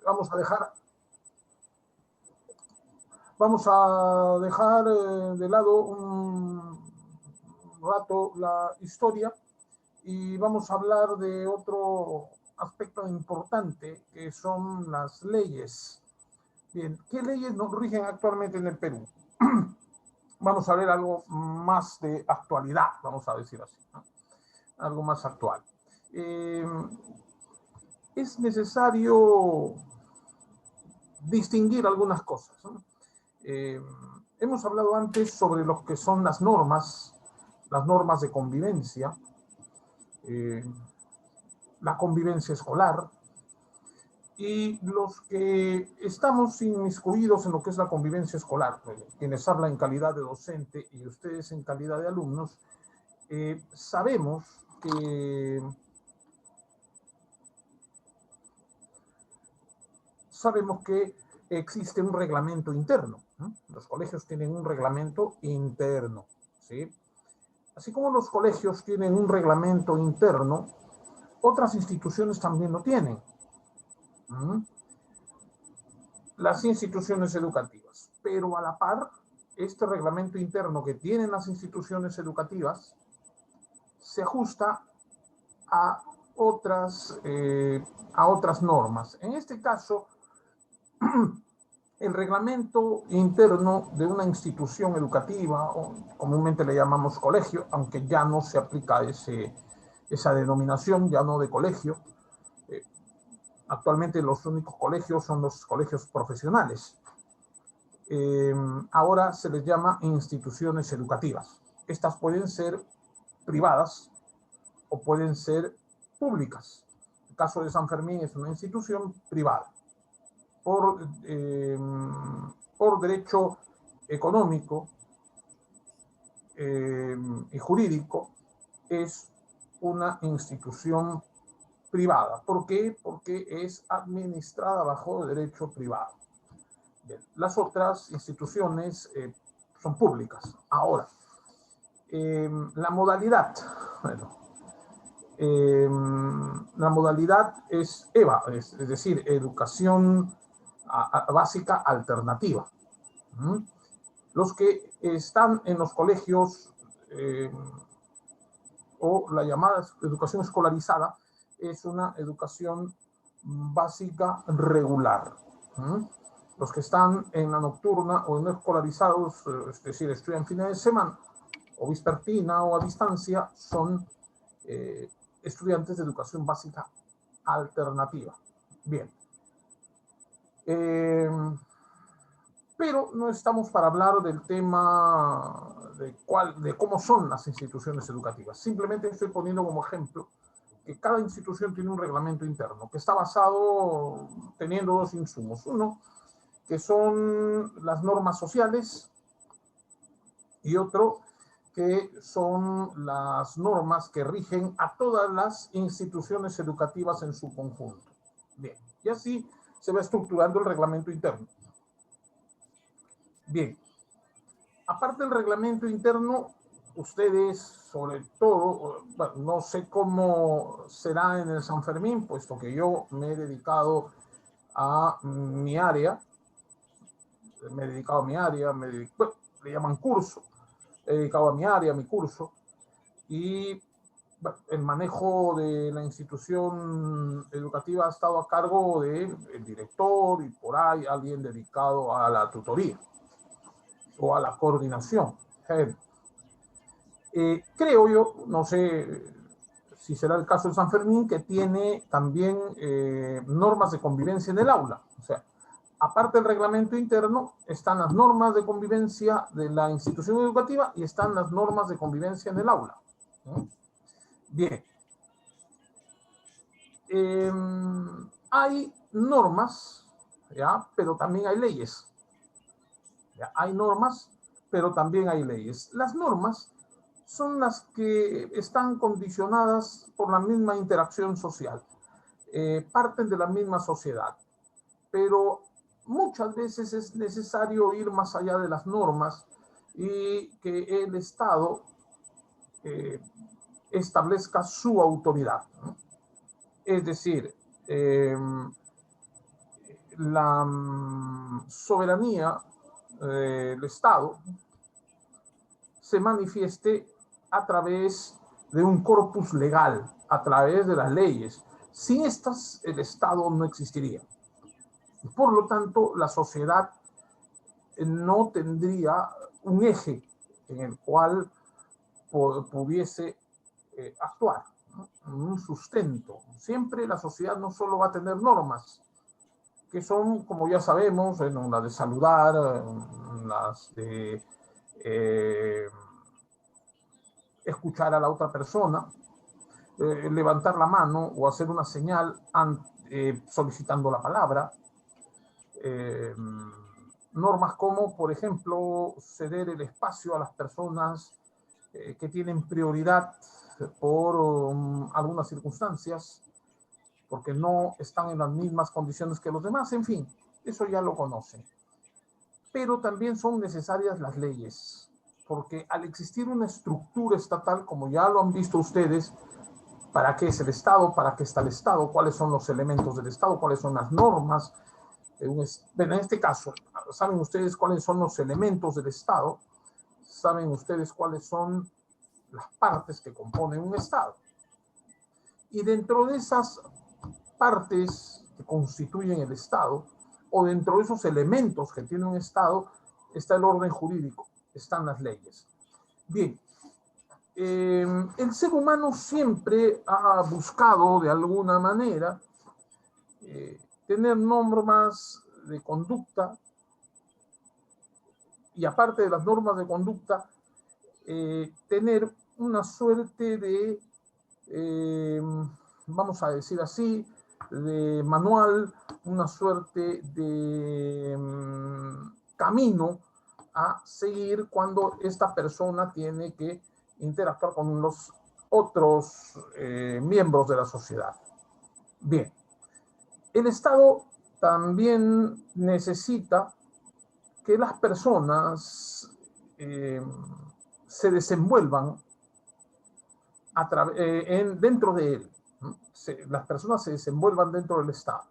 vamos a dejar, de lado un rato la historia y vamos a hablar de otro aspecto importante que son las leyes. Bien, ¿qué leyes nos rigen actualmente en el Perú? Vamos a ver algo más de actualidad, vamos a decir así, ¿no? Algo más actual. Es necesario distinguir algunas cosas, ¿no? Hemos hablado antes sobre lo que son las normas de convivencia, eh, la convivencia escolar, y los que estamos inmiscuidos en lo que es la convivencia escolar, quienes hablan en calidad de docente y ustedes en calidad de alumnos, sabemos que existe un reglamento interno, ¿no? Los colegios tienen un reglamento interno, ¿sí? Así como los colegios tienen un reglamento interno, otras instituciones también lo tienen. Las instituciones educativas. Pero a la par, este reglamento interno que tienen las instituciones educativas se ajusta a otras normas. En este caso, el reglamento interno de una institución educativa, o comúnmente le llamamos colegio, aunque ya no se aplica esa denominación, ya no de colegio. Actualmente los únicos colegios son los colegios profesionales. Ahora se les llama instituciones educativas. Estas pueden ser privadas o pueden ser públicas. El caso de San Fermín es una institución privada. Por derecho económico y jurídico es una institución privada. ¿Por qué? Porque es administrada bajo derecho privado. Bien, las otras instituciones son públicas. Ahora, la modalidad, bueno, la modalidad es EVA, es decir, educación básica alternativa. Los que están en los colegios o la llamada educación escolarizada es una educación básica regular. Los que están en la nocturna o no escolarizados, es decir, estudian fines de semana o vespertina o a distancia, son estudiantes de educación básica alternativa. Bien. Pero no estamos para hablar del tema de cómo son las instituciones educativas. Simplemente estoy poniendo como ejemplo que cada institución tiene un reglamento interno que está basado teniendo dos insumos. Uno, que son las normas sociales, y otro, que son las normas que rigen a todas las instituciones educativas en su conjunto. Bien, y así se va estructurando el reglamento interno. Bien, aparte del reglamento interno, ustedes, sobre todo, bueno, no sé cómo será en el San Fermín, puesto que yo me he dedicado a mi área, bueno, le llaman curso, he dedicado a mi área, a mi curso, y bueno, el manejo de la institución educativa ha estado a cargo del director y por ahí alguien dedicado a la tutoría o a la coordinación. Creo yo, no sé si será el caso de San Fermín, que tiene también normas de convivencia en el aula. O sea, aparte del reglamento interno, están las normas de convivencia de la institución educativa y están las normas de convivencia en el aula, ¿no? Bien. Hay normas, ¿ya? Pero también hay leyes. ¿Ya? Hay normas, pero también hay leyes. Las normas son las que están condicionadas por la misma interacción social, parten de la misma sociedad, pero muchas veces es necesario ir más allá de las normas y que el Estado establezca su autoridad, ¿no? Es decir, la soberanía del Estado se manifieste a través de un corpus legal, a través de las leyes. Sin estas, el Estado no existiría. Por lo tanto, la sociedad no tendría un eje en el cual pudiese actuar, ¿no? Un sustento. Siempre la sociedad no solo va a tener normas, que son, como ya sabemos, bueno, las de saludar, las de escuchar a la otra persona, levantar la mano o hacer una señal solicitando la palabra. Normas como, por ejemplo, ceder el espacio a las personas que tienen prioridad por algunas circunstancias, porque no están en las mismas condiciones que los demás, en fin, eso ya lo conocen. Pero también son necesarias las leyes, porque al existir una estructura estatal, como ya lo han visto ustedes, ¿para qué es el Estado? ¿Para qué está el Estado? ¿Cuáles son los elementos del Estado? ¿Cuáles son las normas? Bueno, en este caso, ¿saben ustedes cuáles son los elementos del Estado? ¿Saben ustedes cuáles son las partes que componen un Estado? Y dentro de esas partes que constituyen el Estado, o dentro de esos elementos que tiene un Estado, está el orden jurídico, están las leyes. Bien, el ser humano siempre ha buscado de alguna manera tener normas de conducta, y aparte de las normas de conducta, tener una suerte de, vamos a decir así, de manual, una suerte de camino a seguir cuando esta persona tiene que interactuar con los otros miembros de la sociedad. Bien, el Estado también necesita que las personas se desenvuelvan dentro de él, ¿no? Las personas se desenvuelvan dentro del Estado.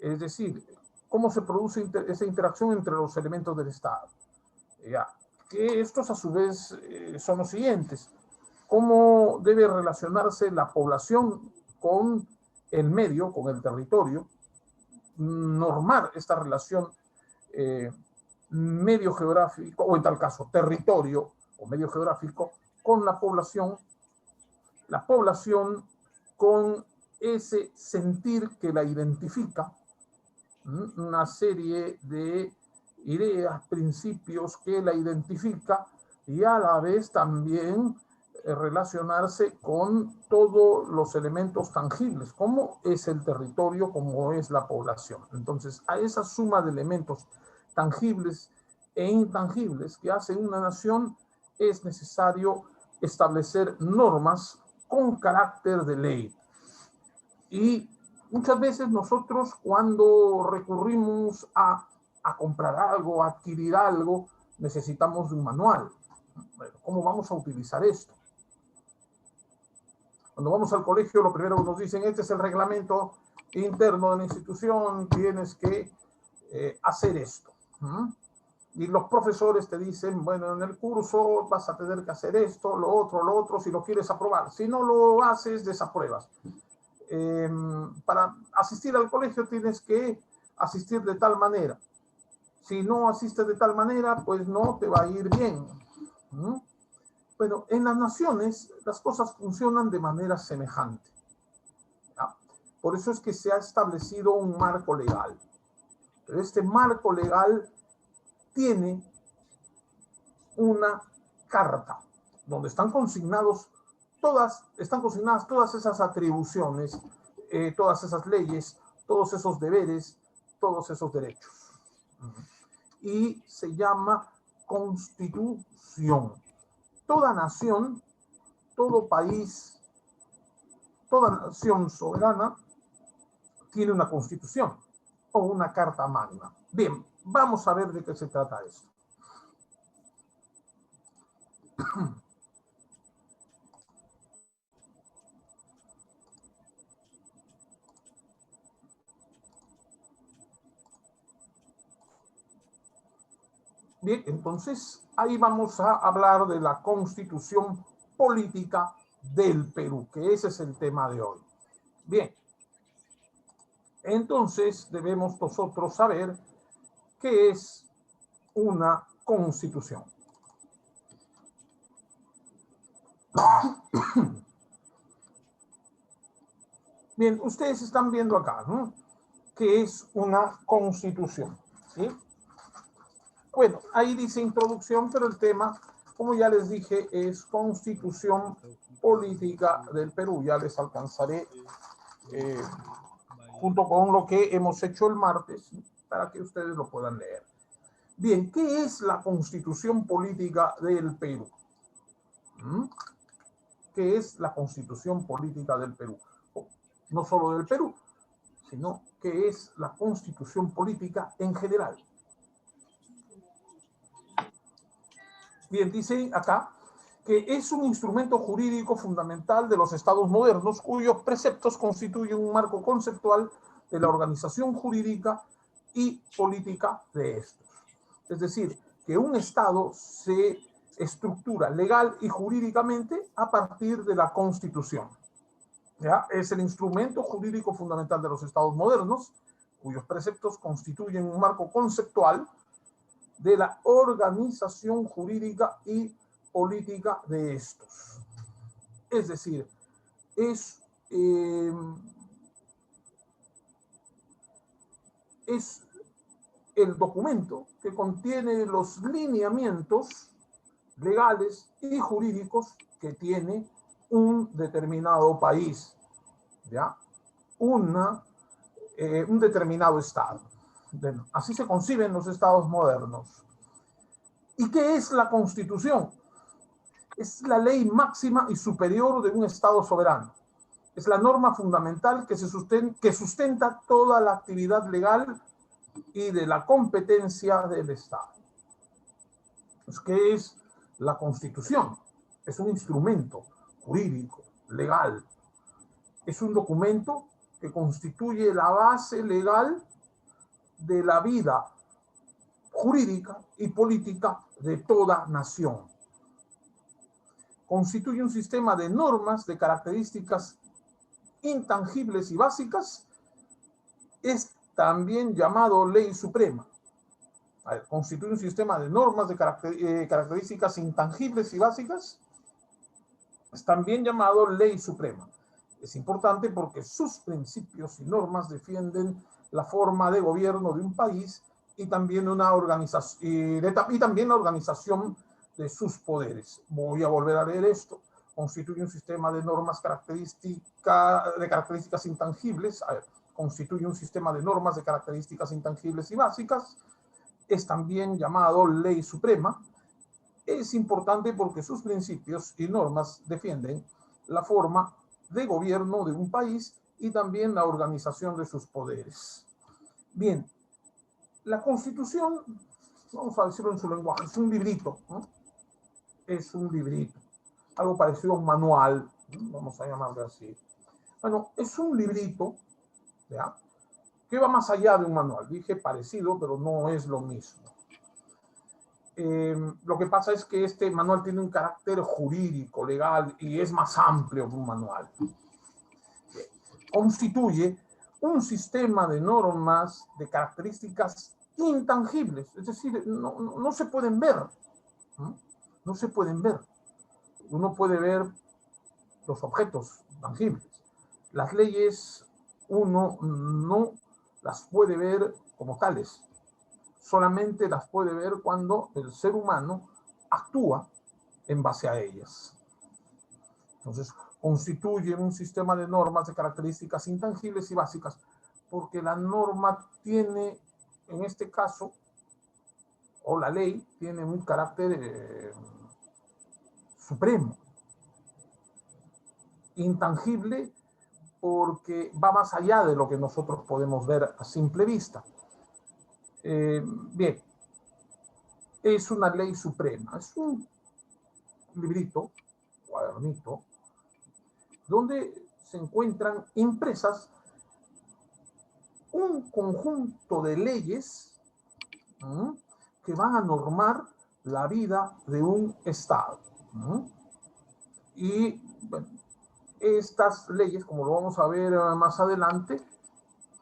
Es decir, ¿cómo se produce esa interacción entre los elementos del Estado? Ya, que estos a su vez son los siguientes. ¿Cómo debe relacionarse la población con el medio, con el territorio? Normar esta relación medio geográfico, o en tal caso territorio o medio geográfico, con la población con ese sentir que la identifica, una serie de ideas, principios que la identifica, y a la vez también relacionarse con todos los elementos tangibles, como es el territorio, como es la población. Entonces, a esa suma de elementos tangibles e intangibles que hace una nación, es necesario establecer normas con carácter de ley. Y muchas veces nosotros, cuando recurrimos a comprar algo, a adquirir algo, necesitamos de un manual. Bueno, ¿cómo vamos a utilizar esto? Cuando vamos al colegio, lo primero que nos dicen, este es el reglamento interno de la institución, tienes que hacer esto. Y los profesores te dicen, bueno, en el curso vas a tener que hacer esto, lo otro, si lo quieres aprobar. Si no lo haces, desapruebas. Para asistir al colegio tienes que asistir de tal manera. Si no asistes de tal manera, pues no te va a ir bien. Bueno, en las naciones las cosas funcionan de manera semejante. ¿Ya? Por eso es que se ha establecido un marco legal. Pero este marco legal tiene una carta donde están consignadas todas esas atribuciones, todas esas leyes, todos esos deberes, todos esos derechos. Y se llama Constitución. Toda nación, todo país, toda nación soberana tiene una constitución o una carta magna. Bien, vamos a ver de qué se trata esto. Bien, entonces ahí vamos a hablar de la Constitución Política del Perú, que ese es el tema de hoy. Bien, entonces debemos nosotros saber qué es una constitución. Bien, ustedes están viendo acá, ¿no?, qué es una constitución, ¿sí? Bueno, ahí dice introducción, pero el tema, como ya les dije, es Constitución Política del Perú. Ya les alcanzaré junto con lo que hemos hecho el martes, para que ustedes lo puedan leer. Bien, ¿qué es la Constitución Política del Perú? ¿Qué es la Constitución Política del Perú? No solo del Perú, sino ¿qué es la Constitución Política en general? Bien, dice acá que es un instrumento jurídico fundamental de los estados modernos cuyos preceptos constituyen un marco conceptual de la organización jurídica y política de estos. Es decir, que un estado se estructura legal y jurídicamente a partir de la Constitución. ¿Ya? Es el instrumento jurídico fundamental de los estados modernos cuyos preceptos constituyen un marco conceptual de la organización jurídica y política de estos. Es decir, es el documento que contiene los lineamientos legales y jurídicos que tiene un determinado país, ¿ya? Un determinado estado. Bueno, así se conciben los estados modernos. ¿Y qué es la Constitución? Es la ley máxima y superior de un Estado soberano. Es la norma fundamental que sustenta toda la actividad legal y de la competencia del Estado. Pues, ¿qué es la Constitución? Es un instrumento jurídico, legal. Es un documento que constituye la base legal de la vida jurídica y política de toda nación. Constituye un sistema de normas de características intangibles y básicas. Es también llamado ley suprema. Constituye un sistema de normas de características intangibles y básicas. Es también llamado ley suprema. Es importante porque sus principios y normas defienden la forma de gobierno de un país y también una organización la organización de sus poderes. Voy a volver a leer esto. Constituye un sistema de normas de características intangibles. Constituye un sistema de normas de características intangibles y básicas. Es también llamado ley suprema. Es importante porque sus principios y normas defienden la forma de gobierno de un país y también la organización de sus poderes. Bien, la Constitución, vamos a decirlo en su lenguaje, es un librito, ¿no? Es un librito, algo parecido a un manual, ¿no? Vamos a llamarlo así. Bueno, es un librito, ¿ya?, que va más allá de un manual. Dije parecido, pero no es lo mismo. Lo que pasa es que este manual tiene un carácter jurídico, legal, y es más amplio que un manual. Constituye un sistema de normas de características intangibles, es decir, no se pueden ver, ¿no? No se pueden ver. Uno puede ver los objetos tangibles. Las leyes uno no las puede ver como tales. Solamente las puede ver cuando el ser humano actúa en base a ellas. Entonces, constituye un sistema de normas de características intangibles y básicas, porque la norma tiene, en este caso, o la ley, tiene un carácter supremo. Intangible porque va más allá de lo que nosotros podemos ver a simple vista. Bien, es una ley suprema, es un librito, cuadernito, donde se encuentran impresas un conjunto de leyes que van a normar la vida de un Estado. Y bueno, estas leyes, como lo vamos a ver más adelante,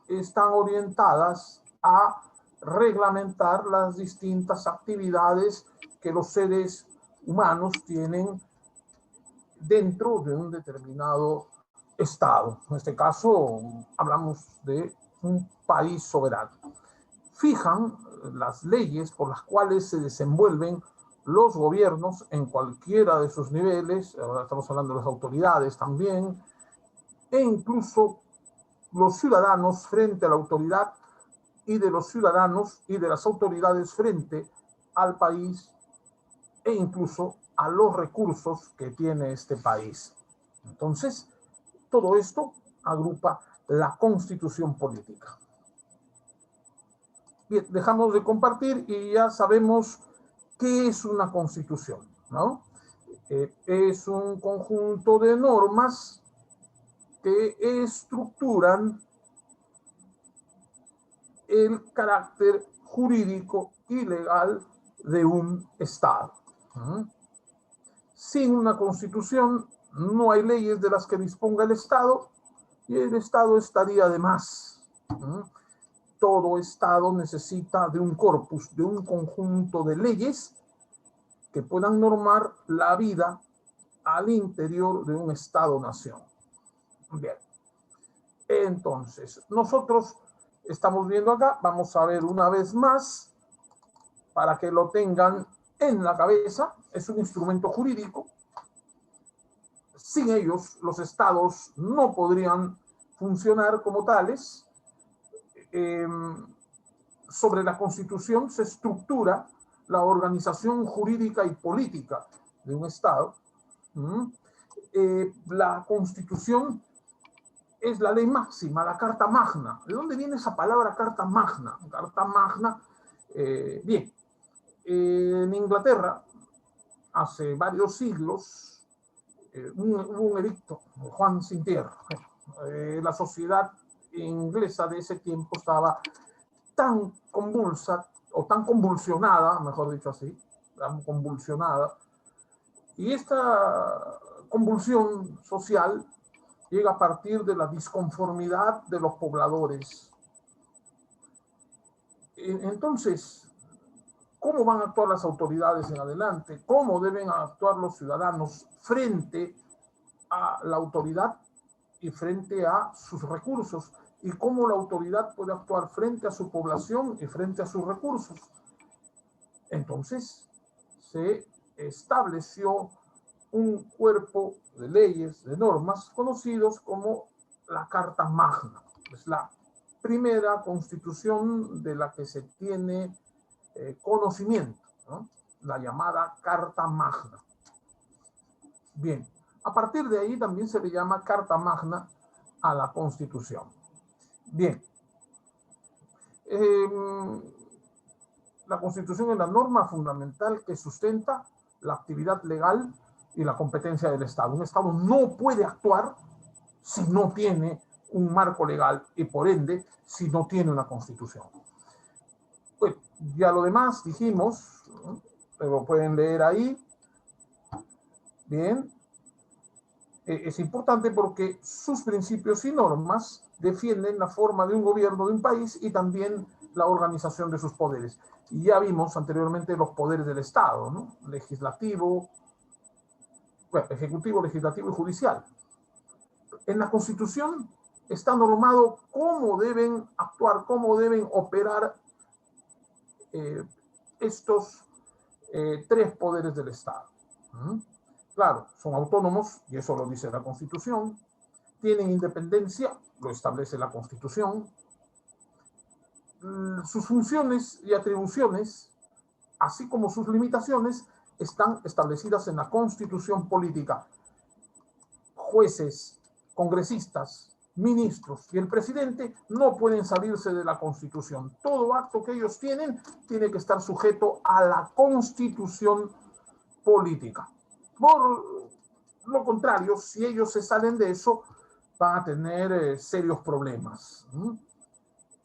están orientadas a reglamentar las distintas actividades que los seres humanos tienen dentro de un determinado Estado. En este caso, hablamos de un país soberano. Fijan las leyes por las cuales se desenvuelven los gobiernos en cualquiera de sus niveles, ahora estamos hablando de las autoridades también, e incluso los ciudadanos frente a la autoridad y de los ciudadanos y de las autoridades frente al país e incluso a los recursos que tiene este país. Entonces, todo esto agrupa la constitución política. Bien, dejamos de compartir y ya sabemos qué es una constitución, ¿no? Es un conjunto de normas que estructuran el carácter jurídico y legal de un Estado. Sin una constitución no hay leyes de las que disponga el Estado y el Estado estaría de más. Todo Estado necesita de un corpus, de un conjunto de leyes que puedan normar la vida al interior de un Estado-nación. Bien. Entonces, nosotros estamos viendo acá, vamos a ver una vez más, para que lo tengan en la cabeza, es un instrumento jurídico. Sin ellos, los estados no podrían funcionar como tales. Sobre la Constitución se estructura la organización jurídica y política de un estado. La Constitución es la ley máxima, la Carta Magna. ¿De dónde viene esa palabra Carta Magna? Carta Magna, bien, en Inglaterra, hace varios siglos, hubo un edicto, Juan Sin Tierra. La sociedad inglesa de ese tiempo estaba tan convulsa, o tan convulsionada, mejor dicho así, tan convulsionada, y esta convulsión social llega a partir de la disconformidad de los pobladores. Entonces, ¿cómo van a actuar las autoridades en adelante? ¿Cómo deben actuar los ciudadanos frente a la autoridad y frente a sus recursos? ¿Y cómo la autoridad puede actuar frente a su población y frente a sus recursos? Entonces, se estableció un cuerpo de leyes, de normas, conocidos como la Carta Magna. Es la primera constitución de la que se tiene conocimiento, ¿no? La llamada Carta Magna. Bien, a partir de ahí también se le llama Carta Magna a la Constitución. Bien, la Constitución es la norma fundamental que sustenta la actividad legal y la competencia del Estado. Un Estado no puede actuar si no tiene un marco legal y por ende si no tiene una Constitución. Pues ya lo demás dijimos, ¿no? Lo pueden leer ahí. Bien. Es importante porque sus principios y normas defienden la forma de un gobierno de un país y también la organización de sus poderes. Y ya vimos anteriormente los poderes del Estado, ¿no? Legislativo, bueno, ejecutivo, legislativo y judicial. En la Constitución está normado cómo deben actuar, cómo deben operar estos tres poderes del Estado. Claro, son autónomos, y eso lo dice la Constitución. Tienen independencia, lo establece la Constitución. Sus funciones y atribuciones, así como sus limitaciones, están establecidas en la Constitución política. Jueces, congresistas, ministros y el presidente no pueden salirse de la Constitución. Todo acto que ellos tienen tiene que estar sujeto a la Constitución política. Por lo contrario, si ellos se salen de eso, van a tener serios problemas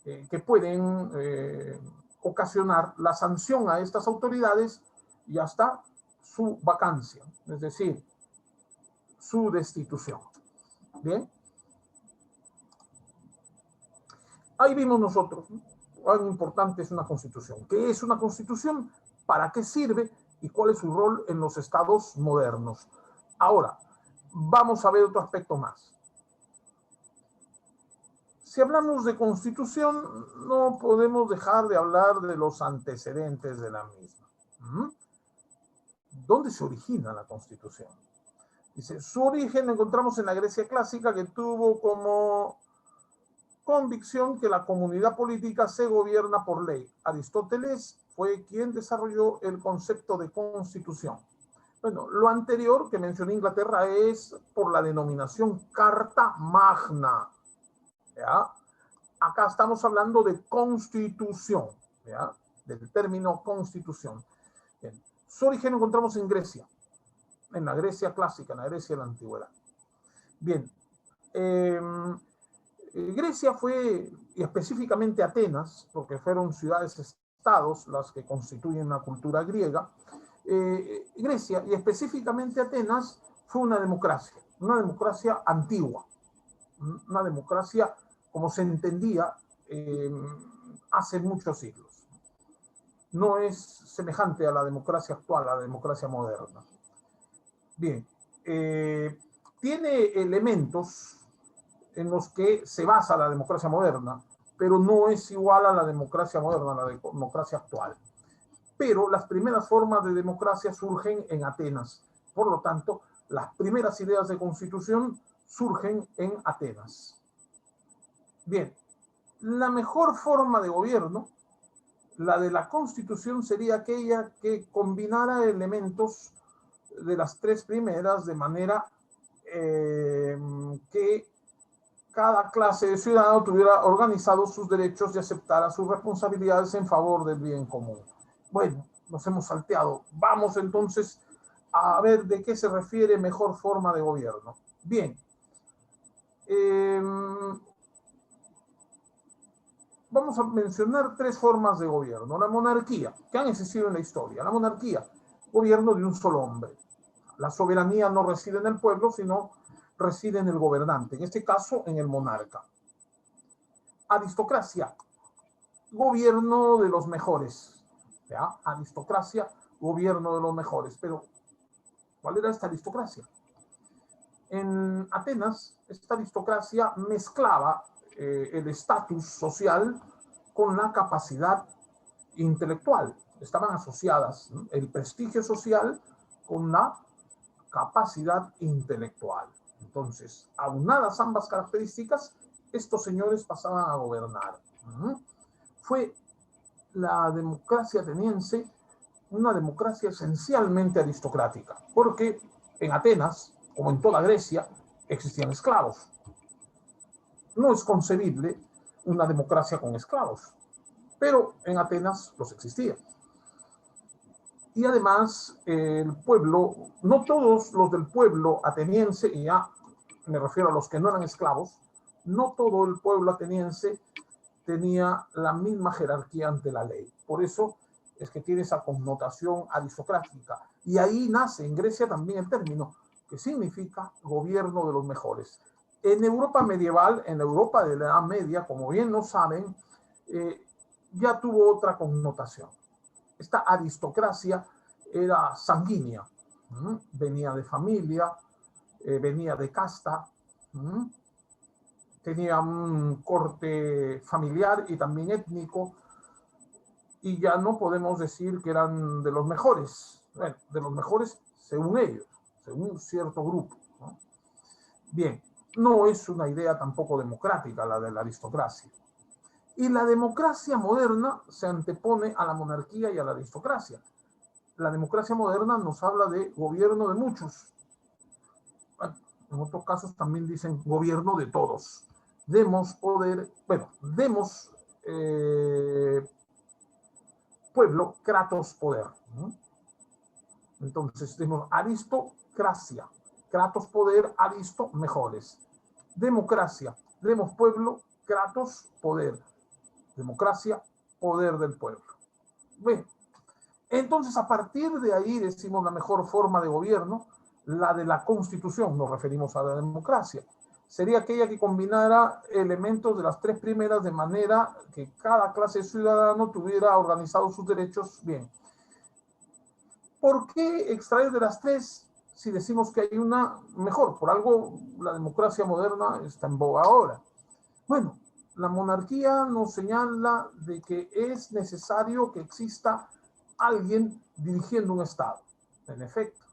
que pueden ocasionar la sanción a estas autoridades y hasta su vacancia, es decir, su destitución. Bien. Ahí vimos nosotros, ¿no?, cuán importante es una constitución. ¿Qué es una constitución? ¿Para qué sirve? ¿Y cuál es su rol en los estados modernos? Ahora, vamos a ver otro aspecto más. Si hablamos de constitución, no podemos dejar de hablar de los antecedentes de la misma. ¿Dónde se origina la constitución? Dice, su origen lo encontramos en la Grecia clásica, que tuvo como convicción que la comunidad política se gobierna por ley. Aristóteles fue quien desarrolló el concepto de constitución. Bueno, lo anterior que mencioné Inglaterra es por la denominación Carta Magna. ¿Ya? Acá estamos hablando de constitución, ¿ya?, del término constitución. Bien. Su origen lo encontramos en Grecia, en la Grecia clásica, en la Grecia de la antigüedad. Bien, Grecia fue, y específicamente Atenas, porque fueron ciudades-estados las que constituyen la cultura griega, Grecia y específicamente Atenas fue una democracia antigua, una democracia como se entendía hace muchos siglos. No es semejante a la democracia actual, a la democracia moderna. Bien, tiene elementos en los que se basa la democracia moderna, pero no es igual a la democracia moderna, a la democracia actual. Pero las primeras formas de democracia surgen en Atenas. Por lo tanto, las primeras ideas de constitución surgen en Atenas. Bien, la mejor forma de gobierno, la de la constitución, sería aquella que combinara elementos de las tres primeras de manera que cada clase de ciudadano tuviera organizados sus derechos y aceptara sus responsabilidades en favor del bien común. Bueno, nos hemos salteado. Vamos entonces a ver de qué se refiere mejor forma de gobierno. Bien. Vamos a mencionar tres formas de gobierno. La monarquía, que han existido en la historia. La monarquía, gobierno de un solo hombre. La soberanía no reside en el pueblo, sino reside en el gobernante, en este caso en el monarca. Aristocracia, gobierno de los mejores. ¿Ya? Aristocracia, gobierno de los mejores. Pero, ¿cuál era esta aristocracia? En Atenas, esta aristocracia mezclaba el estatus social con la capacidad intelectual. Estaban asociadas, ¿no?, el prestigio social con la capacidad intelectual. Entonces, aunadas ambas características, estos señores pasaban a gobernar. Fue la democracia ateniense una democracia esencialmente aristocrática, porque en Atenas, como en toda Grecia, existían esclavos. No es concebible una democracia con esclavos, pero en Atenas los existían. Y además, el pueblo, no todos los del pueblo ateniense, y ya me refiero a los que no eran esclavos, no todo el pueblo ateniense tenía la misma jerarquía ante la ley. Por eso es que tiene esa connotación aristocrática. Y ahí nace en Grecia también el término, que significa gobierno de los mejores. En Europa medieval, en Europa de la Edad Media, como bien lo saben, ya tuvo otra connotación. Esta aristocracia era sanguínea, venía de familia, venía de casta, tenía un corte familiar y también étnico, y ya no podemos decir que eran de los mejores. Bueno, de los mejores según ellos, según un cierto grupo, ¿no? Bien, no es una idea tampoco democrática la de la aristocracia. Y la democracia moderna se antepone a la monarquía y a la aristocracia. La democracia moderna nos habla de gobierno de muchos. Bueno, en otros casos también dicen gobierno de todos. Demos poder, bueno, demos pueblo, kratos, poder, ¿no? Entonces, tenemos aristocracia, kratos, poder, aristo, mejores. Democracia, demos pueblo, kratos, poder. Democracia, poder del pueblo. Bueno, entonces a partir de ahí decimos la mejor forma de gobierno, la de la Constitución, nos referimos a la democracia. Sería aquella que combinara elementos de las tres primeras de manera que cada clase de ciudadano tuviera organizados sus derechos bien. ¿Por qué extraer de las tres si decimos que hay una mejor? Por algo la democracia moderna está en boga ahora. Bueno, la monarquía nos señala de que es necesario que exista alguien dirigiendo un Estado. En efecto,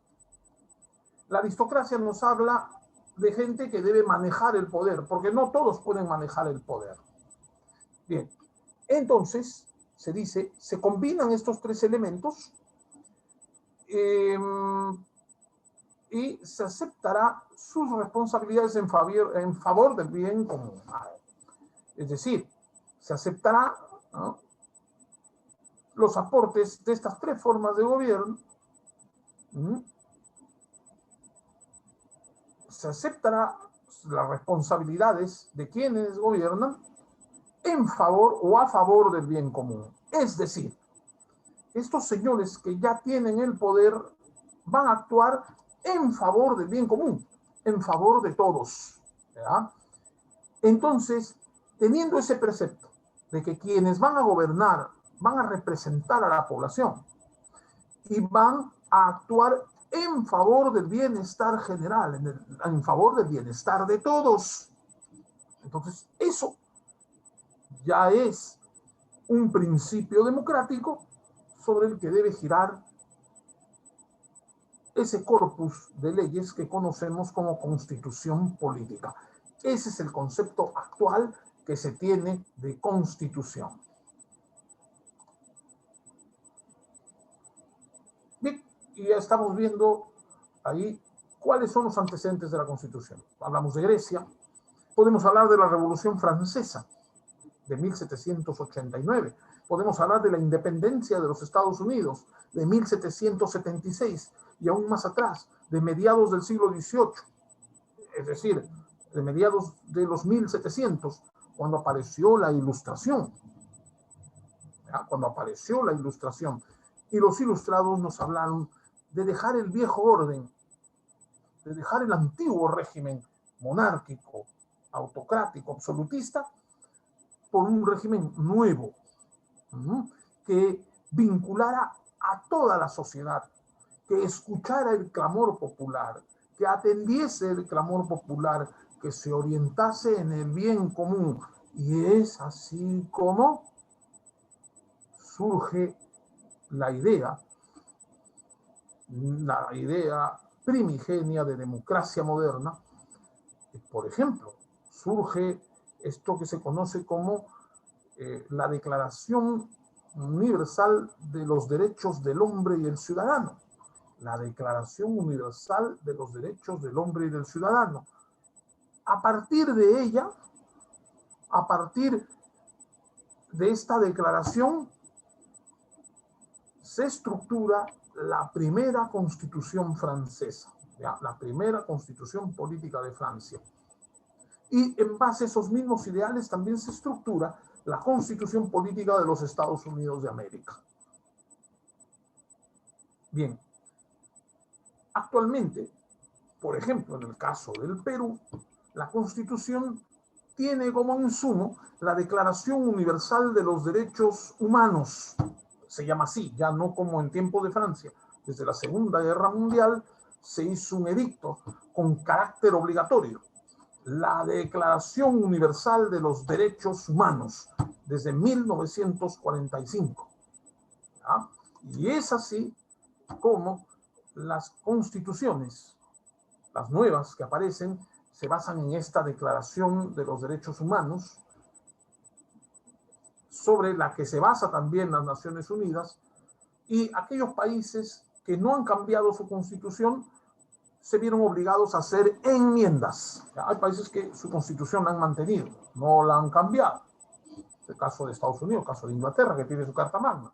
la aristocracia nos habla de gente que debe manejar el poder, porque no todos pueden manejar el poder. Bien, entonces se dice, se combinan estos tres elementos y se aceptará sus responsabilidades en favor del bien común. Es decir, se aceptará, ¿no?, los aportes de estas tres formas de gobierno. Se aceptará las responsabilidades de quienes gobiernan en favor o a favor del bien común. Es decir, estos señores que ya tienen el poder van a actuar en favor del bien común, en favor de todos, ¿verdad? Entonces, teniendo ese precepto de que quienes van a gobernar van a representar a la población y van a actuar en favor del bienestar general, en favor del bienestar de todos. Entonces, eso ya es un principio democrático sobre el que debe girar ese corpus de leyes que conocemos como constitución política. Ese es el concepto actual que se tiene de constitución. Bien, y ya estamos viendo ahí cuáles son los antecedentes de la constitución. Hablamos de Grecia, podemos hablar de la Revolución Francesa de 1789, podemos hablar de la independencia de los Estados Unidos de 1776 y aún más atrás, de mediados del siglo XVIII, es decir, de mediados de los 1700, cuando apareció la Ilustración. ¿Ya? Cuando apareció la Ilustración. Y los ilustrados nos hablaron de dejar el viejo orden, de dejar el antiguo régimen monárquico, autocrático, absolutista, por un régimen nuevo, que vinculara a toda la sociedad, que escuchara el clamor popular, que atendiese el clamor popular, que se orientase en el bien común. Y es así como surge la idea primigenia de democracia moderna. Por ejemplo, surge esto que se conoce como la Declaración Universal de los Derechos del Hombre y del Ciudadano. La Declaración Universal de los Derechos del Hombre y del Ciudadano. A partir de ella, a partir de esta declaración, se estructura la primera constitución francesa, ¿ya? La primera constitución política de Francia. Y en base a esos mismos ideales también se estructura la constitución política de los Estados Unidos de América. Bien, actualmente, por ejemplo, en el caso del Perú, la Constitución tiene como insumo la Declaración Universal de los Derechos Humanos. Se llama así, ya no como en tiempos de Francia. Desde la Segunda Guerra Mundial se hizo un edicto con carácter obligatorio. La Declaración Universal de los Derechos Humanos, desde 1945. ¿Ya? Y es así como las constituciones, las nuevas que aparecen, se basan en esta Declaración de los Derechos Humanos, sobre la que se basa también las Naciones Unidas, y aquellos países que no han cambiado su constitución se vieron obligados a hacer enmiendas. Hay países que su constitución la han mantenido, no la han cambiado. El caso de Estados Unidos, el caso de Inglaterra, que tiene su Carta Magna.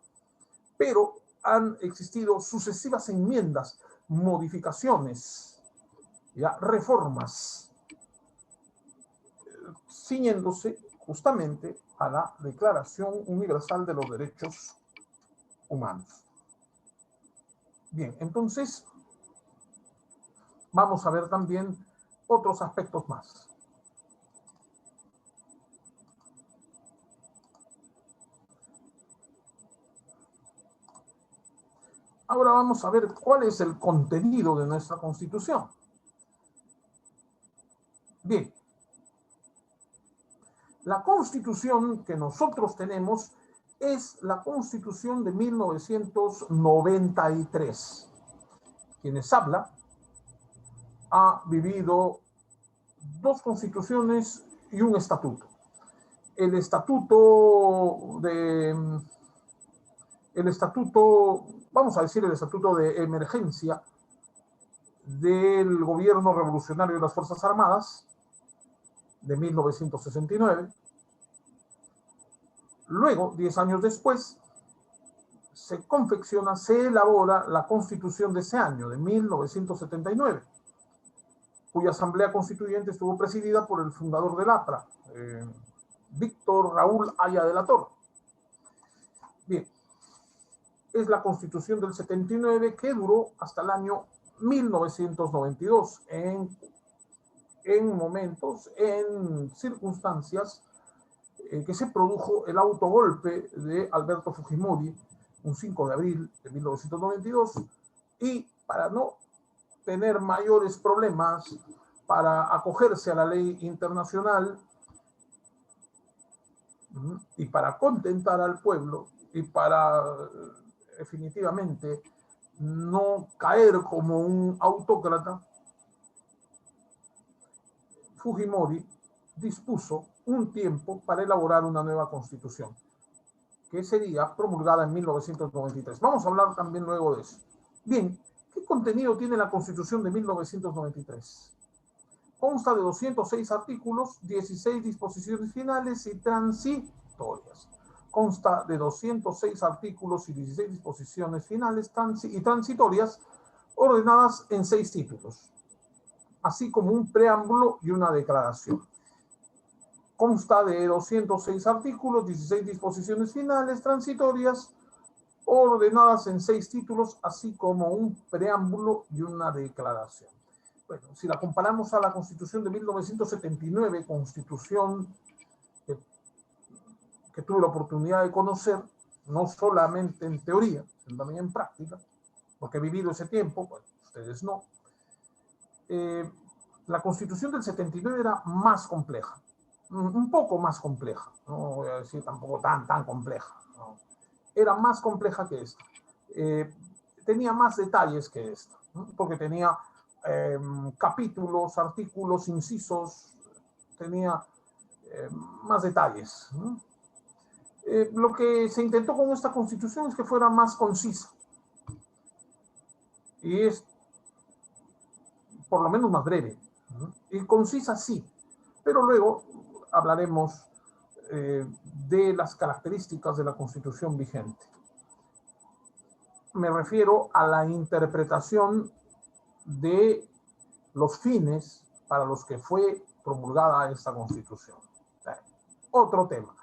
Pero han existido sucesivas enmiendas, modificaciones, ¿ya?, reformas, ciñéndose justamente a la Declaración Universal de los Derechos humanos. Bien, entonces vamos a ver también otros aspectos más. Ahora vamos a ver cuál es el contenido de nuestra Constitución. Bien, la Constitución que nosotros tenemos es la Constitución de 1993. Quienes habla ha vivido dos constituciones y un estatuto. El estatuto, vamos a decir el estatuto de emergencia del gobierno revolucionario de las Fuerzas Armadas de 1969. Luego, 10 años después, se confecciona, se elabora la Constitución de ese año, de 1979, cuya asamblea constituyente estuvo presidida por el fundador del APRA, Víctor Raúl Haya de la Torre. Bien, es la Constitución del 79 que duró hasta el año 1992, en momentos, en circunstancias que se produjo el autogolpe de Alberto Fujimori, un 5 de abril de 1992, y para no tener mayores problemas, para acogerse a la ley internacional y para contentar al pueblo y para definitivamente no caer como un autócrata, Fujimori dispuso un tiempo para elaborar una nueva constitución, que sería promulgada en 1993. Vamos a hablar también luego de eso. Bien, ¿qué contenido tiene la Constitución de 1993? Consta de 206 artículos, 16 disposiciones finales y transitorias. Consta de 206 artículos y 16 disposiciones finales y transitorias ordenadas en 6 títulos, así como un preámbulo y una declaración. Consta de 206 artículos, 16 disposiciones finales transitorias, ordenadas en 6 títulos, así como un preámbulo y una declaración. Bueno, si la comparamos a la Constitución de 1979, Constitución que tuve la oportunidad de conocer, no solamente en teoría, sino también en práctica, porque he vivido ese tiempo, bueno, ustedes no. La Constitución del 79 era más compleja, un poco más compleja, no voy a decir tampoco tan compleja, no. Era más compleja que esta. Tenía más detalles que esta, ¿no? Porque tenía capítulos, artículos, incisos, tenía más detalles, ¿no? Lo que se intentó con esta Constitución es que fuera más concisa y es por lo menos más breve, ¿no? Y concisa sí, pero luego hablaremos de las características de la Constitución vigente. Me refiero a la interpretación de los fines para los que fue promulgada esta Constitución. Otro tema.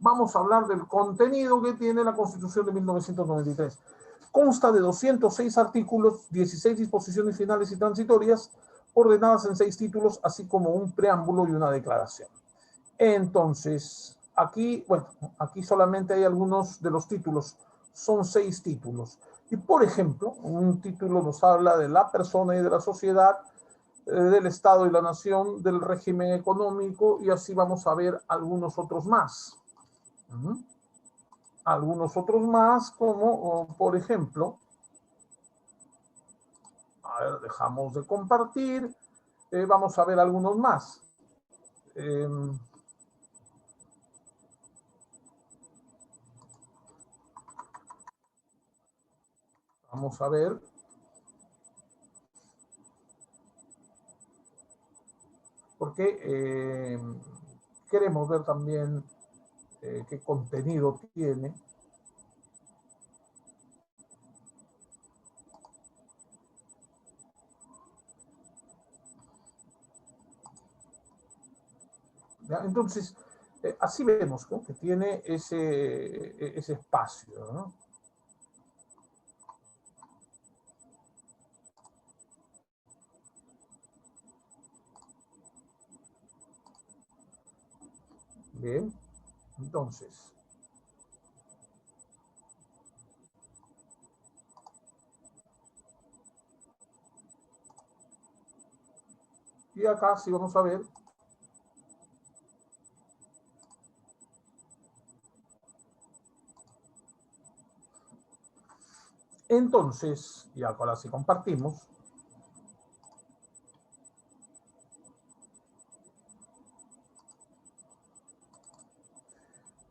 Vamos a hablar del contenido que tiene la Constitución de 1993. Consta de 206 artículos, 16 disposiciones finales y transitorias, ordenadas en 6 títulos, así como un preámbulo y una declaración. Entonces, aquí, bueno, aquí solamente hay algunos de los títulos, son 6 títulos. Y por ejemplo, un título nos habla de la persona y de la sociedad, del Estado y la nación, del régimen económico, y así vamos a ver algunos otros más. Algunos otros más, como por ejemplo, a ver, dejamos de compartir, vamos a ver algunos más. Vamos a ver. Porque queremos ver también qué contenido tiene. ¿Ya? Entonces, así vemos, ¿no?, que tiene ese espacio, ¿no? Bien, entonces, y acá sí vamos a ver entonces, y ahora sí compartimos.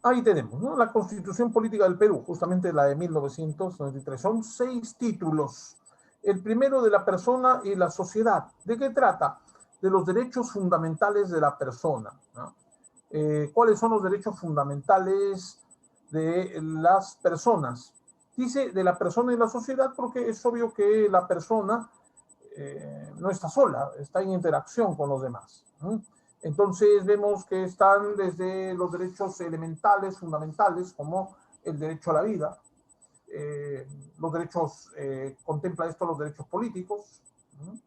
Ahí tenemos, ¿no? La Constitución Política del Perú, justamente la de 1993. Son 6 títulos. El primero de la persona y la sociedad. ¿De qué trata? De los derechos fundamentales de la persona, ¿no? ¿Cuáles son los derechos fundamentales de las personas? Dice de la persona y la sociedad porque es obvio que la persona no está sola, está en interacción con los demás, ¿no? Entonces vemos que están desde los derechos elementales, fundamentales, como el derecho a la vida, los derechos, contempla esto los derechos políticos, ¿no?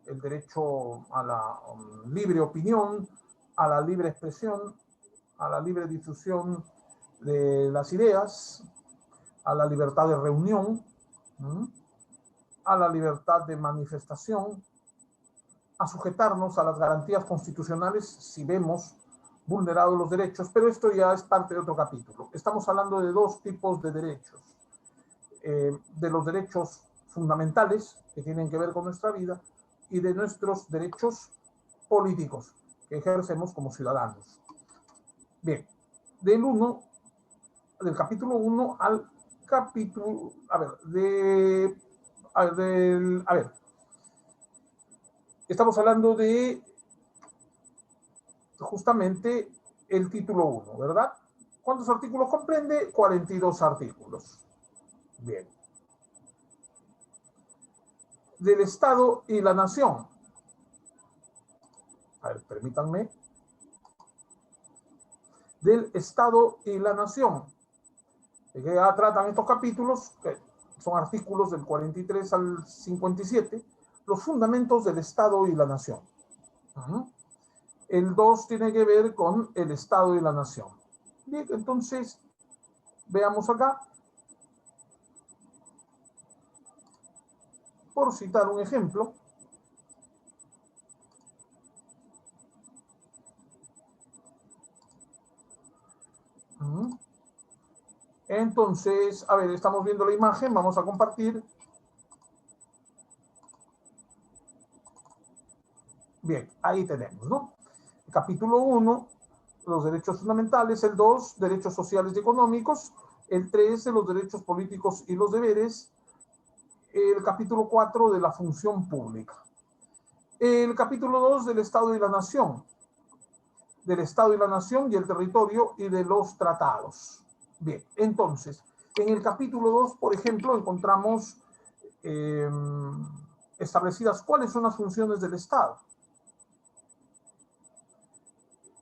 El derecho a la libre opinión, a la libre expresión, a la libre difusión de las ideas, a la libertad de reunión, ¿no? A la libertad de manifestación, a sujetarnos a las garantías constitucionales si vemos vulnerados los derechos, pero esto ya es parte de otro capítulo. Estamos hablando de 2 tipos de derechos. De los derechos fundamentales que tienen que ver con nuestra vida y de nuestros derechos políticos que ejercemos como ciudadanos. Bien, del capítulo 1 al capítulo, estamos hablando de justamente el título 1, ¿verdad? ¿Cuántos artículos comprende? 42 artículos. Bien. Del Estado y la Nación. A ver, permítanme. Del Estado y la Nación. ¿De qué tratan estos capítulos? Son artículos del 43 al 57. Los fundamentos del Estado y la Nación. El 2 tiene que ver con el Estado y la Nación. Bien, entonces, veamos acá. Por citar un ejemplo, entonces, a ver, estamos viendo la imagen, vamos a compartir. Bien, ahí tenemos, ¿no? El capítulo 1, los derechos fundamentales. El 2, derechos sociales y económicos. El 3, los derechos políticos y los deberes. El capítulo 4, de la función pública. El capítulo 2, del Estado y la Nación. Del Estado y la Nación y el territorio y de los tratados. Bien, entonces, en el capítulo 2, por ejemplo, encontramos establecidas cuáles son las funciones del Estado.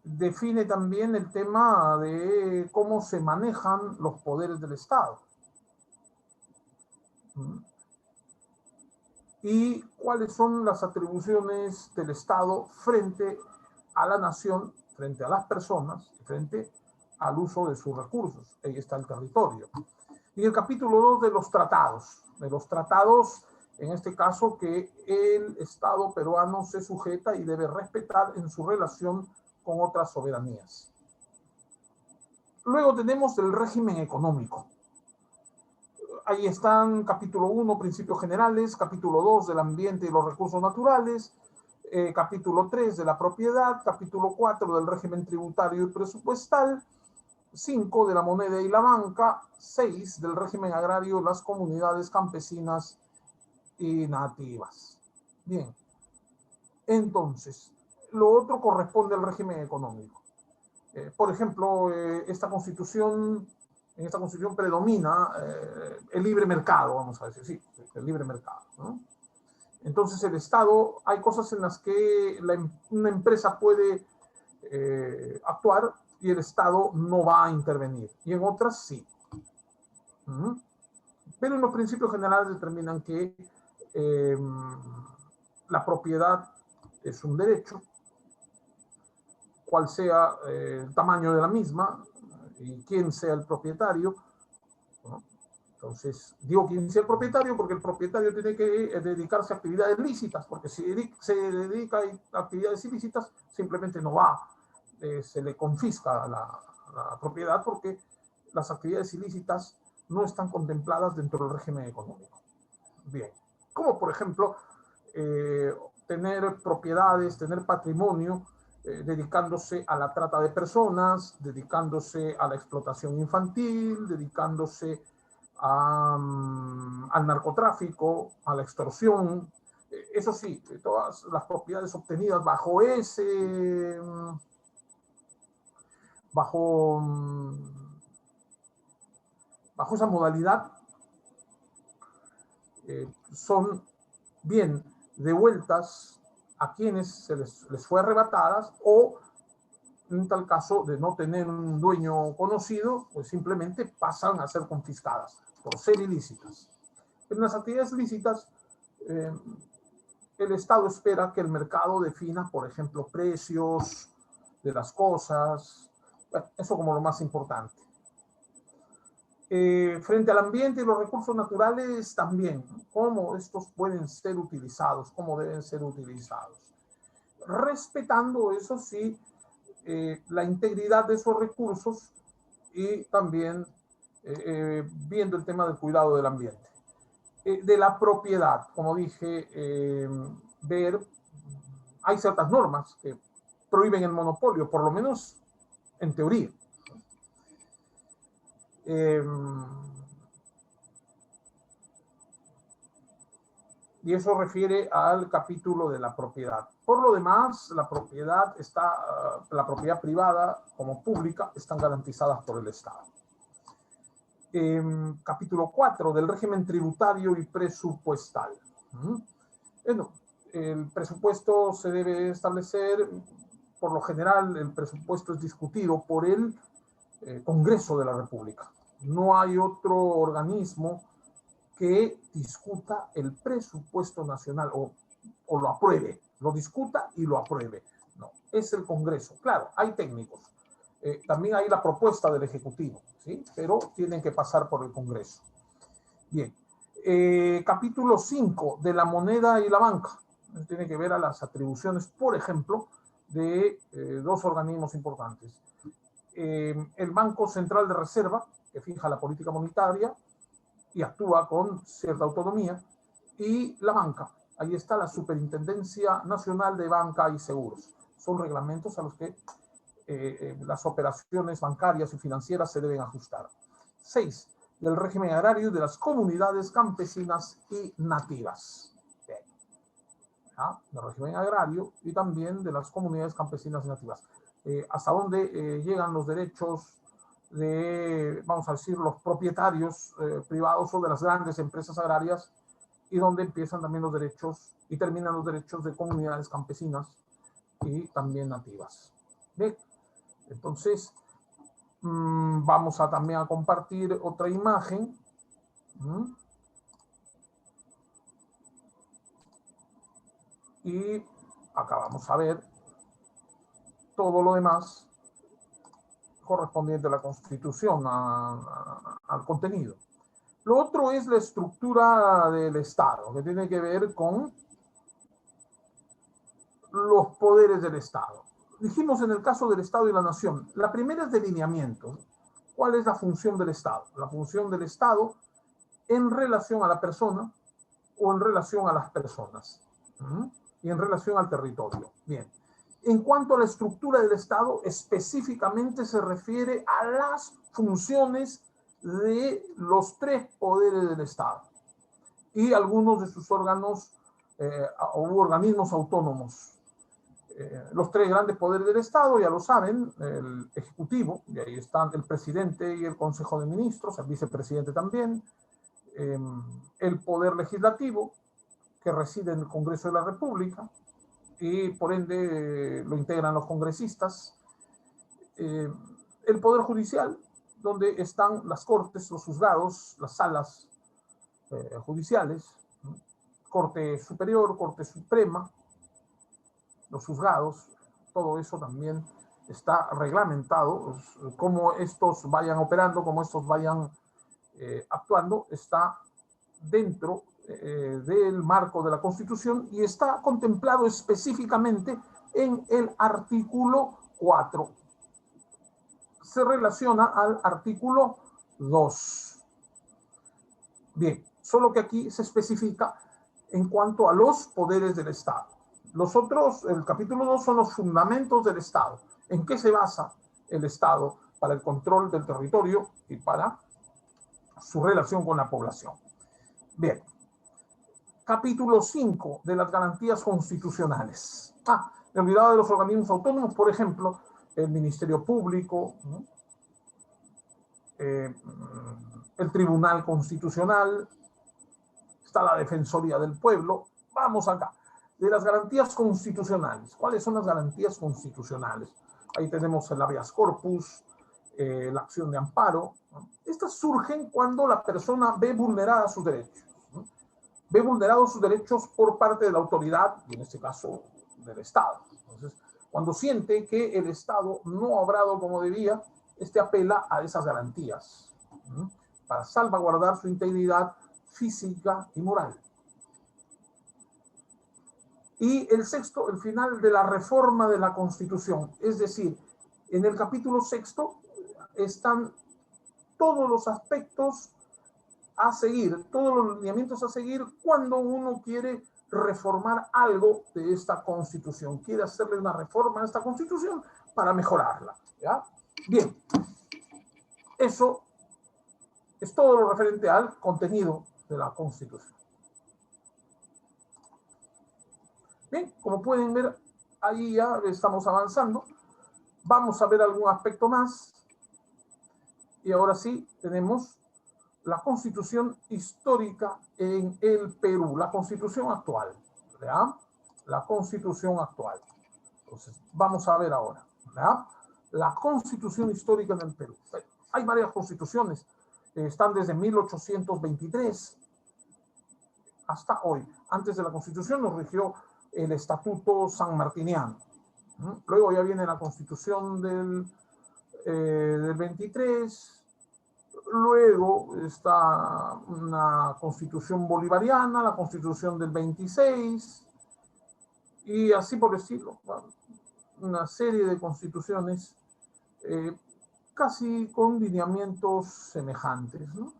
Define también el tema de cómo se manejan los poderes del Estado. Y cuáles son las atribuciones del Estado frente a la nación, frente a las personas, frente al uso de sus recursos. Ahí está el territorio. Y el capítulo 2 de los tratados, en este caso, que el Estado peruano se sujeta y debe respetar en su relación con otras soberanías. Luego tenemos el régimen económico. Ahí están capítulo 1, principios generales, capítulo 2, del ambiente y los recursos naturales, capítulo 3, de la propiedad, capítulo 4, del régimen tributario y presupuestal, 5, de la moneda y la banca, 6, del régimen agrario, las comunidades campesinas y nativas. Bien, entonces, lo otro corresponde al régimen económico. Por ejemplo, en esta constitución predomina el libre mercado, vamos a decir, sí, el libre mercado, ¿no? Entonces el Estado, hay cosas en las que una empresa puede actuar y el Estado no va a intervenir, y en otras sí. Pero en los principios generales determinan que la propiedad es un derecho, cuál sea el tamaño de la misma y quién sea el propietario, ¿no? Entonces, digo quién sea el propietario porque el propietario tiene que dedicarse a actividades lícitas, porque si se dedica a actividades ilícitas, simplemente no va, se le confisca la propiedad porque las actividades ilícitas no están contempladas dentro del régimen económico. Bien, como por ejemplo, tener propiedades, tener patrimonio, dedicándose a la trata de personas, dedicándose a la explotación infantil, dedicándose al narcotráfico, a la extorsión. Eso sí, todas las propiedades obtenidas bajo esa modalidad son bien devueltas a quienes se les fue arrebatadas, o en tal caso de no tener un dueño conocido, pues simplemente pasan a ser confiscadas por ser ilícitas. En las actividades lícitas, el Estado espera que el mercado defina, por ejemplo, precios de las cosas, bueno, eso como lo más importante. Frente al ambiente y los recursos naturales también, cómo estos pueden ser utilizados, cómo deben ser utilizados, respetando, eso sí, la integridad de esos recursos y también viendo el tema del cuidado del ambiente. De la propiedad, como dije, hay ciertas normas que prohíben el monopolio, por lo menos en teoría. Y eso refiere al capítulo de la propiedad. Por lo demás, la propiedad privada como pública están garantizadas por el Estado. Capítulo 4 del régimen tributario y presupuestal. Bueno, el presupuesto se debe establecer, por lo general, el presupuesto es discutido por el Congreso de la República. No hay otro organismo que discuta el presupuesto nacional o lo apruebe, lo discuta y lo apruebe. No, es el Congreso. Claro, hay técnicos. También hay la propuesta del Ejecutivo, ¿sí? Pero tienen que pasar por el Congreso. Bien. Capítulo 5 de la moneda y la banca. Tiene que ver a las atribuciones, por ejemplo, de dos organismos importantes. El Banco Central de Reserva, que fija la política monetaria y actúa con cierta autonomía, y la banca. Ahí está la Superintendencia Nacional de Banca y Seguros. Son reglamentos a los que las operaciones bancarias y financieras se deben ajustar. 6. Del régimen agrario de las comunidades campesinas y nativas. Del régimen agrario y también de las comunidades campesinas y nativas. Hasta dónde llegan los derechos de, vamos a decir, los propietarios privados o de las grandes empresas agrarias, y dónde empiezan también los derechos y terminan los derechos de comunidades campesinas y también nativas. Bien, entonces vamos a también a compartir otra imagen. Y acá vamos a ver todo lo demás correspondiente a la Constitución, al contenido. Lo otro es la estructura del Estado, que tiene que ver con los poderes del Estado. Dijimos en el caso del Estado y la Nación, la primera es delineamiento. ¿Cuál es la función del Estado? La función del Estado en relación a la persona o en relación a las personas y en relación al territorio. Bien. En cuanto a la estructura del Estado, específicamente se refiere a las funciones de los tres poderes del Estado y algunos de sus órganos u organismos autónomos. Los tres grandes poderes del Estado, ya lo saben, el Ejecutivo, y ahí están el presidente y el Consejo de Ministros, el vicepresidente también, el Poder Legislativo, que reside en el Congreso de la República, y por ende lo integran los congresistas, el Poder Judicial, donde están las cortes, los juzgados, las salas judiciales, Corte Superior, Corte Suprema, los juzgados, todo eso también está reglamentado, cómo estos vayan operando, cómo estos vayan actuando, está dentro del marco de la Constitución y está contemplado específicamente en el artículo 4. Se relaciona al artículo 2. Bien, solo que aquí se especifica en cuanto a los poderes del Estado. Los otros, el capítulo 2, son los fundamentos del Estado. ¿En qué se basa el Estado para el control del territorio y para su relación con la población? Bien. Capítulo 5 de las garantías constitucionales. Me olvidaba de los organismos autónomos, por ejemplo, el Ministerio Público, ¿no? El Tribunal Constitucional, está la Defensoría del Pueblo. Vamos acá. De las garantías constitucionales. ¿Cuáles son las garantías constitucionales? Ahí tenemos el habeas corpus, la acción de amparo, ¿no? Estas surgen cuando la persona ve vulneradas sus derechos, ¿no? Ve vulnerados sus derechos por parte de la autoridad, y en este caso del Estado. Entonces, cuando siente que el Estado no ha obrado como debía, apela a esas garantías, ¿no? Para salvaguardar su integridad física y moral. Y el sexto, el final de la reforma de la Constitución, es decir, en el capítulo sexto están todos los aspectos a seguir, todos los lineamientos a seguir cuando uno quiere reformar algo de esta Constitución, quiere hacerle una reforma a esta Constitución para mejorarla, ¿ya? Bien, eso es todo lo referente al contenido de la Constitución. Bien, como pueden ver, ahí ya estamos avanzando. Vamos a ver algún aspecto más. Y ahora sí, tenemos la Constitución histórica en el Perú, la Constitución actual, ¿verdad? La Constitución actual. Entonces, vamos a ver ahora, ¿verdad? La Constitución histórica en el Perú. Hay varias constituciones, están desde 1823 hasta hoy. Antes de la Constitución nos rigió el Estatuto Sanmartiniano. Luego ya viene la Constitución del 23. Luego está una Constitución bolivariana, la Constitución del 26, y así por decirlo, una serie de constituciones casi con lineamientos semejantes, ¿no?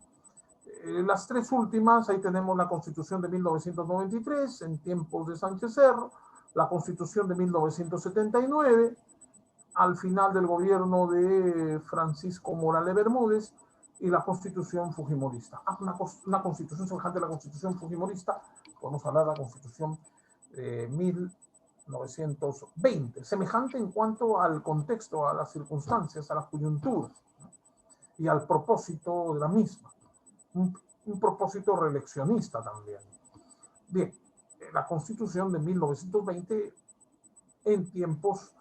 Las tres últimas, ahí tenemos la Constitución de 1993, en tiempos de Sánchez Cerro, la Constitución de 1979, al final del gobierno de Francisco Morales Bermúdez, y la Constitución Fujimorista. Una constitución semejante a la Constitución Fujimorista, podemos hablar de la Constitución de 1920, semejante en cuanto al contexto, a las circunstancias, a las coyunturas, ¿no? Y al propósito de la misma. Un propósito reeleccionista también. Bien, la Constitución de 1920 en tiempos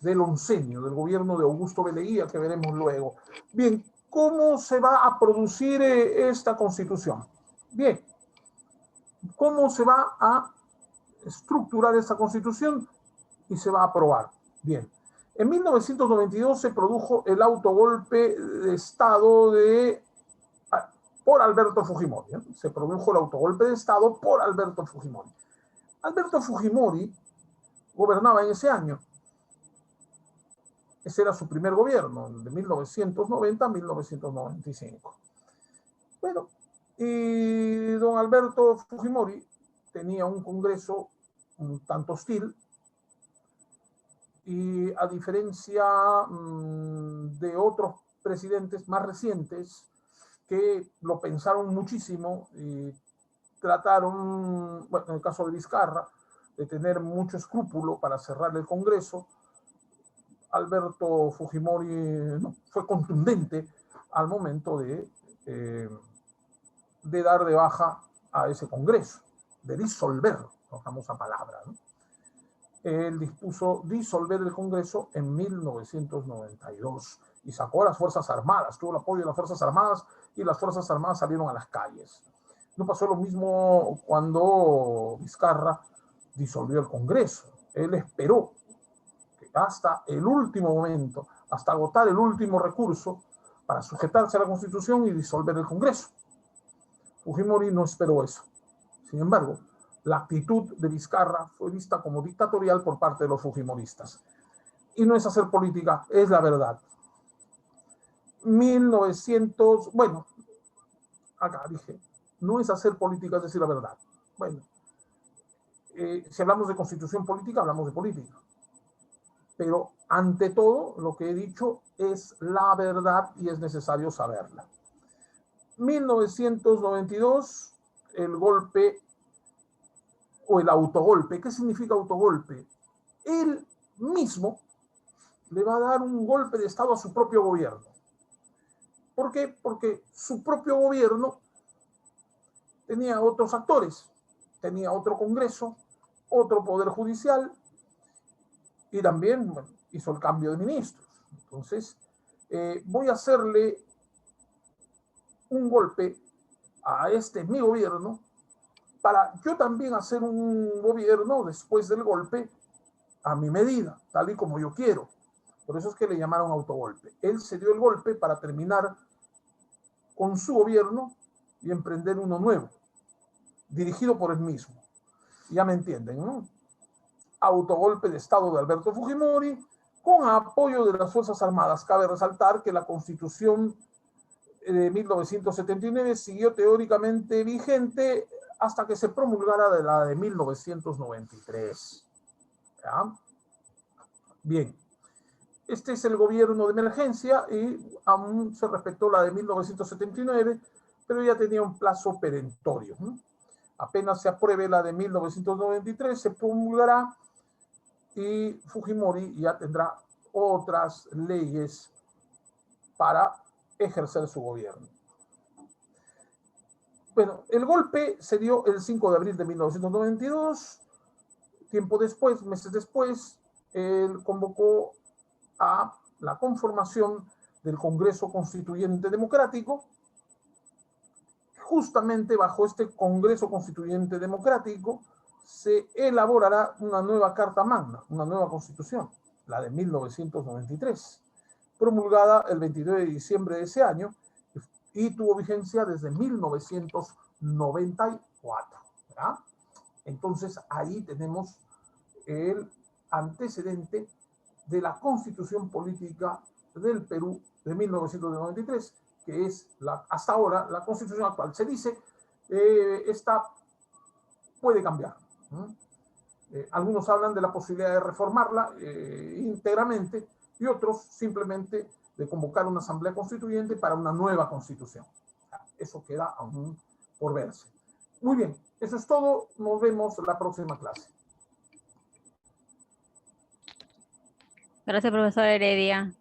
del oncenio, del gobierno de Augusto B. Leguía, que veremos luego. Bien, ¿cómo se va a producir esta Constitución? Bien, ¿cómo se va a estructurar esta Constitución y se va a aprobar? Bien, en 1992 se produjo el autogolpe de Estado por Alberto Fujimori. Se produjo el autogolpe de Estado por Alberto Fujimori. Alberto Fujimori gobernaba en ese año. Ese era su primer gobierno, de 1990 a 1995. Bueno, y don Alberto Fujimori tenía un Congreso un tanto hostil, y a diferencia de otros presidentes más recientes que lo pensaron muchísimo y trataron, bueno, en el caso de Vizcarra, de tener mucho escrúpulo para cerrar el Congreso, Alberto Fujimori no, fue contundente al momento de dar de baja a ese Congreso, de disolverlo, la famosa palabra, ¿no? Él dispuso disolver el Congreso en 1992 y sacó a las Fuerzas Armadas, tuvo el apoyo de las Fuerzas Armadas y las Fuerzas Armadas salieron a las calles. No pasó lo mismo cuando Vizcarra disolvió el Congreso. Él esperó hasta el último momento, hasta agotar el último recurso para sujetarse a la Constitución y disolver el Congreso. Fujimori no esperó eso. Sin embargo, la actitud de Vizcarra fue vista como dictatorial por parte de los fujimoristas. Y no es hacer política, es la verdad. 1900, bueno, acá dije, no es hacer política, es decir la verdad. Bueno, si hablamos de constitución política, hablamos de política. Pero ante todo, lo que he dicho es la verdad y es necesario saberla. 1992, el golpe o el autogolpe. ¿Qué significa autogolpe? Él mismo le va a dar un golpe de Estado a su propio gobierno. ¿Por qué? Porque su propio gobierno tenía otros actores, tenía otro Congreso, otro Poder Judicial y también bueno, hizo el cambio de ministros. Entonces, voy a hacerle un golpe a mi gobierno para yo también hacer un gobierno después del golpe a mi medida, tal y como yo quiero. Por eso es que le llamaron autogolpe. Él se dio el golpe para terminar con su gobierno y emprender uno nuevo, dirigido por él mismo. Ya me entienden, ¿no? Autogolpe de Estado de Alberto Fujimori con apoyo de las Fuerzas Armadas. Cabe resaltar que la Constitución de 1979 siguió teóricamente vigente hasta que se promulgara de la de 1993. ¿Ya? Bien, este es el gobierno de emergencia y aún se respetó la de 1979, pero ya tenía un plazo perentorio, ¿no? Apenas se apruebe la de 1993, se promulgará y Fujimori ya tendrá otras leyes para ejercer su gobierno. Bueno, el golpe se dio el 5 de abril de 1992. Tiempo después, meses después, él convocó a la conformación del Congreso Constituyente Democrático. Justamente bajo este Congreso Constituyente Democrático se elaborará una nueva Carta Magna, una nueva Constitución, la de 1993, promulgada el 22 de diciembre de ese año y tuvo vigencia desde 1994. ¿Ya? Entonces ahí tenemos el antecedente de la Constitución Política del Perú de 1993, que es hasta ahora la Constitución actual. Se dice, esta puede cambiar. Algunos hablan de la posibilidad de reformarla íntegramente y otros simplemente de convocar una asamblea constituyente para una nueva constitución. Eso queda aún por verse. Muy bien, eso es todo. Nos vemos en la próxima clase. Gracias, profesor Heredia.